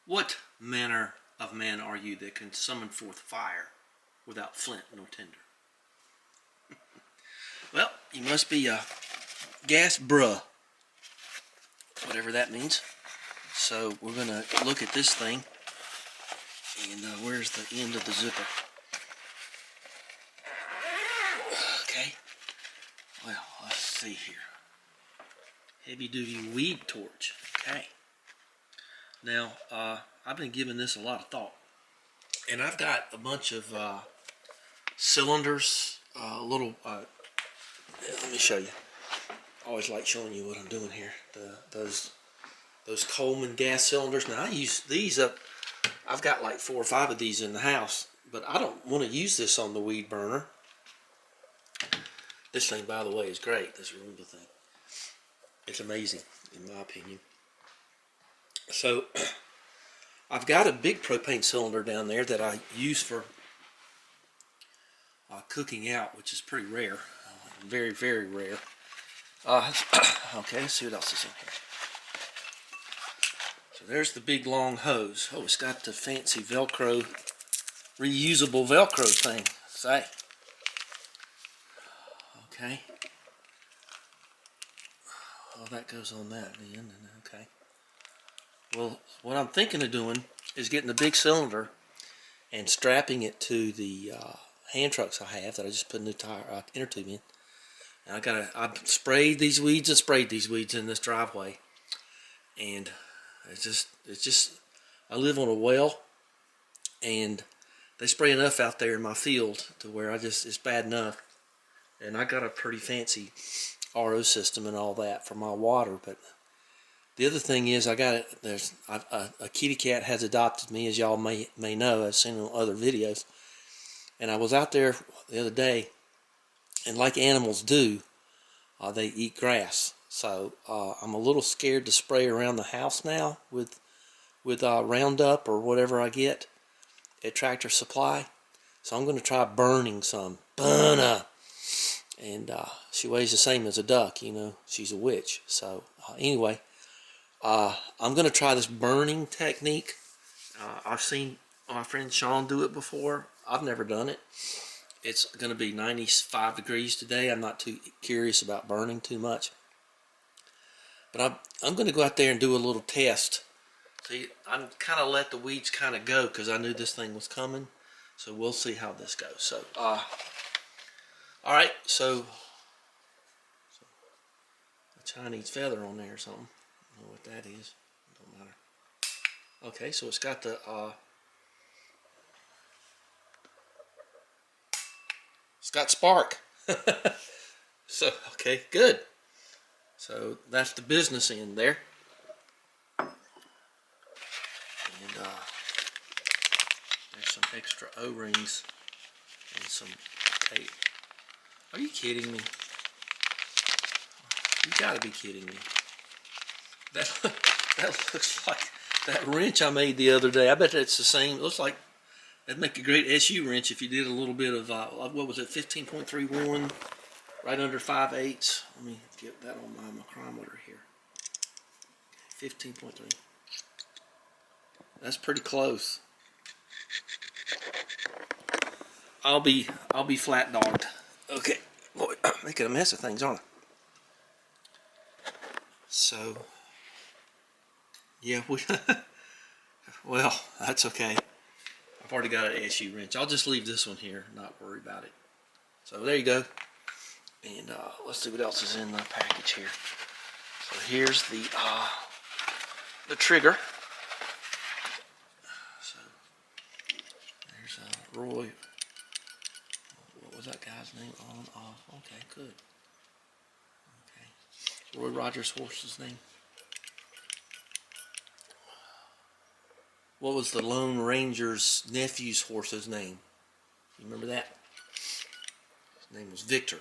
What manner of man are you that can summon forth fire without flint nor tinder? Well, you must be a gas bruh, whatever that means. So we're going to look at this thing, and where's the end of the zipper? Okay, well, let's see here. Heavy duty weed torch. Okay. Now, I've been giving this a lot of thought, and I've got a bunch of cylinders, let me show you. I always like showing you what I'm doing here. Those Coleman gas cylinders. Now I use these up. I've got like 4 or 5 of these in the house, but I don't want to use this on the weed burner. This thing, by the way, is great. This Roomba thing. It's amazing, in my opinion. So, I've got a big propane cylinder down there that I use for cooking out, which is pretty rare. Very, very rare. Okay, let's see what else is in here. So there's the big long hose. Oh, it's got the fancy Velcro, reusable Velcro thing. Say. Okay. Oh, that goes on that then. Okay. Well, what I'm thinking of doing is getting the big cylinder and strapping it to the hand trucks I have that I just put a new tire inner tube in. And I've sprayed these weeds and sprayed these weeds in this driveway, and it's just I live on a well, and they spray enough out there in my field to where it's bad enough. And I got a pretty fancy RO system and all that for my water, but the other thing is a kitty cat has adopted me, as y'all may know. I've seen on other videos, and I was out there the other day, and like animals do, they eat grass. So I'm a little scared to spray around the house now with Roundup or whatever I get at Tractor Supply. So I'm going to try burning some. Burner. And she weighs the same as a duck, you know. She's a witch. So anyway, I'm going to try this burning technique. I've seen my friend Sean do it before. I've never done it. It's going to be 95 degrees today. I'm not too curious about burning too much. But I'm going to go out there and do a little test. See, I'm kind of let the weeds kind of go because I knew this thing was coming. So we'll see how this goes. So, all right. So a Chinese feather on there or something. I don't know what that is. Don't matter. Okay, so it's got the it's got spark. So, okay, good. So that's the business end there. And there's some extra O-rings and some tape. Are you kidding me? You gotta be kidding me. That looks like that wrench I made the other day. I bet it's the same. It looks like that'd make a great SU wrench if you did a little bit of, what was it, 15.31, right under 5/8. Let me get that on my micrometer here. 15.3. That's pretty close. I'll be flat dogged. Okay, boy, I'm making a mess of things, aren't I? So, yeah, well, that's okay. I've already got an SU wrench. I'll just leave this one here, not worry about it. So there you go. And let's see what else is in the package here. So here's the trigger. So there's Roy. What was that guy's name? On, off. Okay, good. Okay. Roy Rogers' horse's name. What was the Lone Ranger's nephew's horse's name? You remember that? His name was Victor.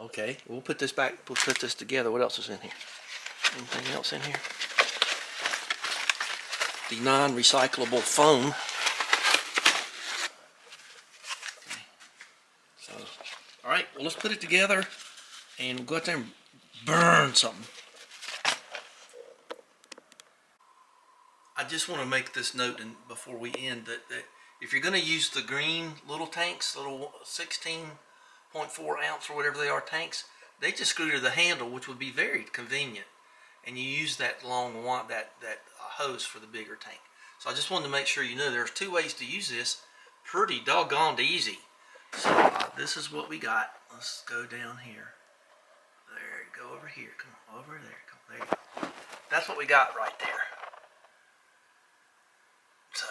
Okay, we'll put this back. We'll put this together. What else is in here? Anything else in here? The non-recyclable foam. Okay. So, all right. Well, let's put it together, and we'll go out there and burn something. just want to make this note and before we end that if you're going to use the green little tanks, little 16.4 ounce or whatever they are tanks, they just screw to the handle, which would be very convenient. And you use that long that hose for the bigger tank. So I just wanted to make sure you know there's two ways to use this. Pretty doggone easy. So this is what we got. Let's go down here. There, go over here. Come on, over there. Come, there you go. That's what we got right there. So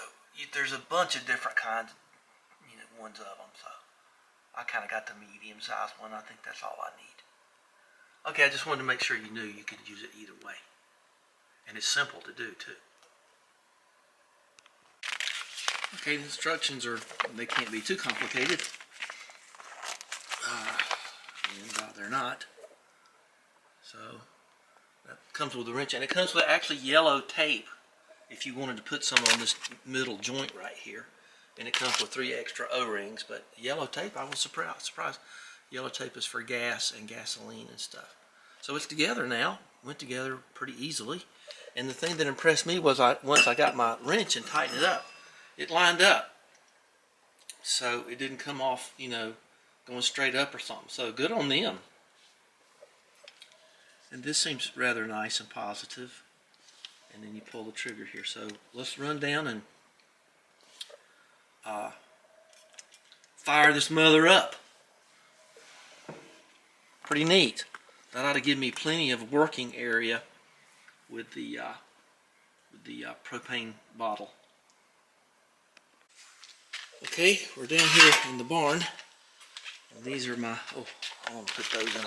there's a bunch of different kinds, ones of them. So I kind of got the medium-sized one. I think that's all I need. Okay, I just wanted to make sure you knew you could use it either way. And it's simple to do, too. Okay, the instructions they can't be too complicated. And they're not. So, that comes with a wrench. And it comes with actually yellow tape if you wanted to put some on this middle joint right here. And it comes with 3 extra O-rings. But yellow tape, I was surprised. Yellow tape is for gas and gasoline and stuff. So it's together now. Went together pretty easily. And the thing that impressed me was once I got my wrench and tightened it up, it lined up. So it didn't come off, going straight up or something. So good on them. And this seems rather nice and positive. And then you pull the trigger here. So let's run down and fire this mother up. Pretty neat. That ought to give me plenty of working area with the propane bottle. Okay, we're down here in the barn. And these are my, I want to put those in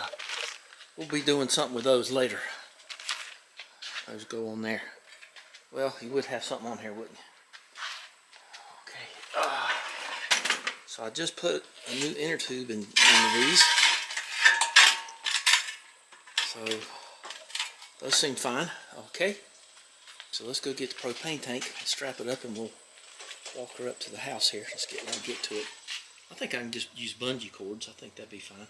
we'll be doing something with those later. Those go on there. Well, you would have something on here, wouldn't you? Okay. So I just put a new inner tube in these. So those seem fine. Okay. So let's go get the propane tank and strap it up, and we'll walk her up to the house here. Let's get to it. I think I can just use bungee cords. I think that'd be fine.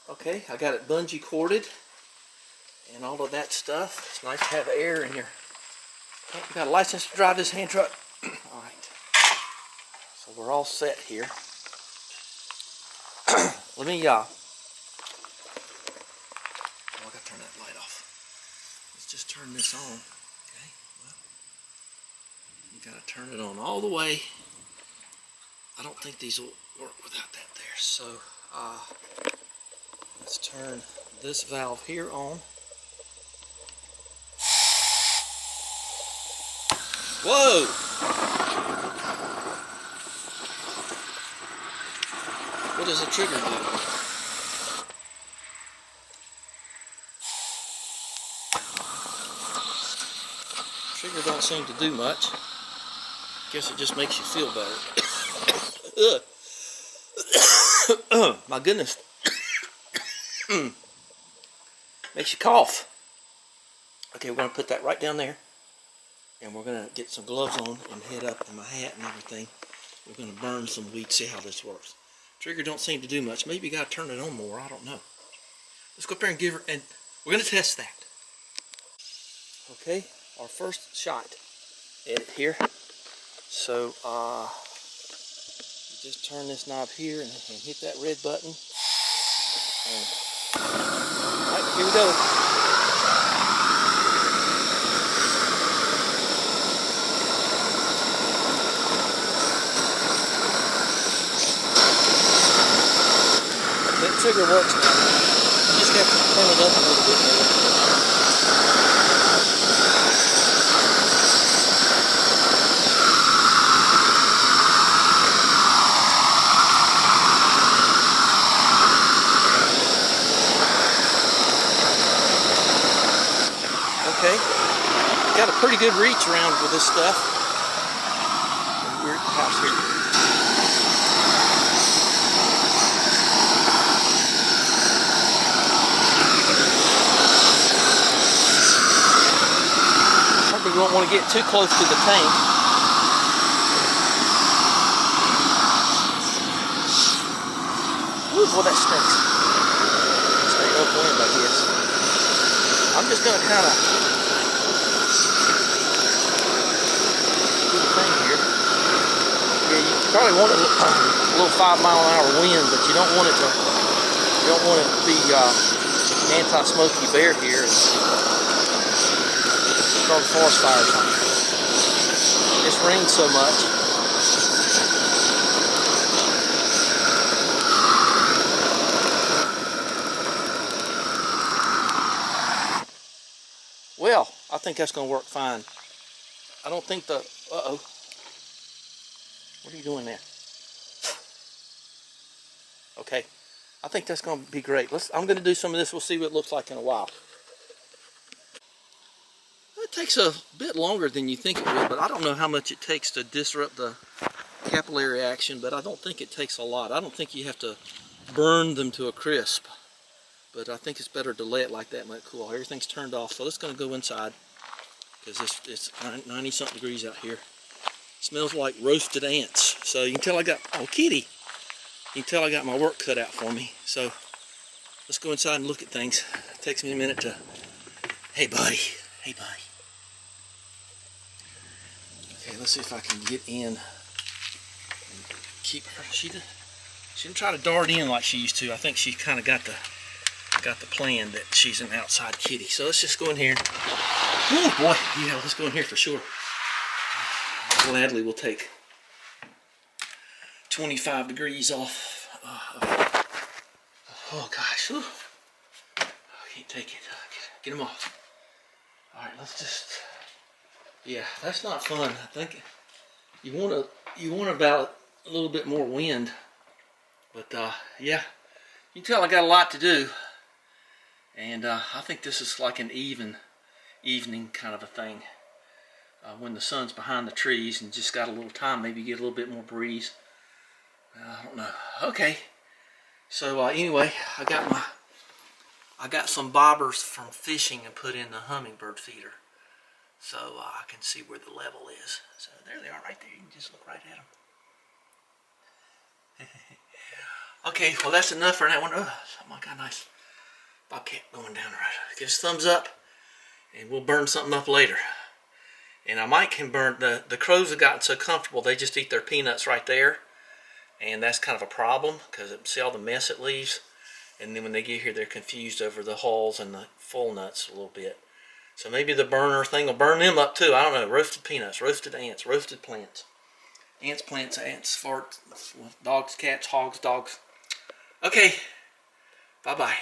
Okay, I got it bungee corded and all of that stuff. It's nice to have air in here. Okay, we got a license to drive this hand truck. All right. So we're all set here. Let me I gotta turn that light off. Let's just turn this on. Okay. Well, you gotta turn it on all the way. I don't think these will work without that there. So let's turn this valve here on. Whoa! What does the trigger do? Trigger don't seem to do much. Guess it just makes you feel better. My goodness. Makes you cough. Okay, we're going to put that right down there. And we're going to get some gloves on and head up in my hat and everything. We're going to burn some weed, see how this works. Trigger don't seem to do much. Maybe you got to turn it on more. I don't know. Let's go up there and give her, and we're going to test that. Okay, our first shot. Edit here. So, you just turn this knob here and hit that red button. And, alright, here we go. That trigger works now. You just have to turn it up a little bit more. Okay, got a pretty good reach around with this stuff. We're at the house here. Probably don't want to get too close to the tank. Ooh, boy, that stinks. Stay upwind, I guess. I'm just going to kind of probably want a little 5-mile-an-hour wind, but you don't want it to be anti-Smokey Bear here and start a forest fire or something. It's rained so much. Well, I think that's going to work fine. I don't think the... Uh-oh. What are you doing there? Okay. I think that's going to be great. I'm going to do some of this. We'll see what it looks like in a while. It takes a bit longer than you think it will, but I don't know how much it takes to disrupt the capillary action, but I don't think it takes a lot. I don't think you have to burn them to a crisp, but I think it's better to lay it like that and let it cool. Everything's turned off, so it's going to go inside because it's 90-something degrees out here. It smells like roasted ants, so you can tell I got, oh kitty, you can tell I got my work cut out for me. So let's go inside and look at things. It takes me a minute to, hey buddy, hey buddy. Okay, let's see if I can get in and keep her. She didn't try to dart in like she used to. I think she kind of got the plan that she's an outside kitty. So let's just go in here. Oh boy, yeah, let's go in here for sure. Gladly we'll take 25 degrees off. Oh gosh, I can't take it. Get them off. All right, let's just. Yeah, that's not fun. I think you want about a little bit more wind, but yeah, you can tell I got a lot to do, and I think this is like an evening kind of a thing. When the sun's behind the trees and just got a little time, maybe get a little bit more breeze. I don't know. Okay, so anyway, I got some bobbers from fishing and put in the hummingbird feeder. So I can see where the level is. So there they are right there. You can just look right at them. Okay, well that's enough for that one. Oh my God, nice bobcat going down the road. Give us a thumbs up and we'll burn something up later. And I might can burn, the crows have gotten so comfortable they just eat their peanuts right there. And that's kind of a problem because see all the mess it leaves. And then when they get here they're confused over the hulls and the full nuts a little bit. So maybe the burner thing will burn them up too. I don't know. Roasted peanuts, roasted ants, roasted plants. Ants, plants, ants, farts, dogs, cats, hogs, dogs. Okay. Bye-bye.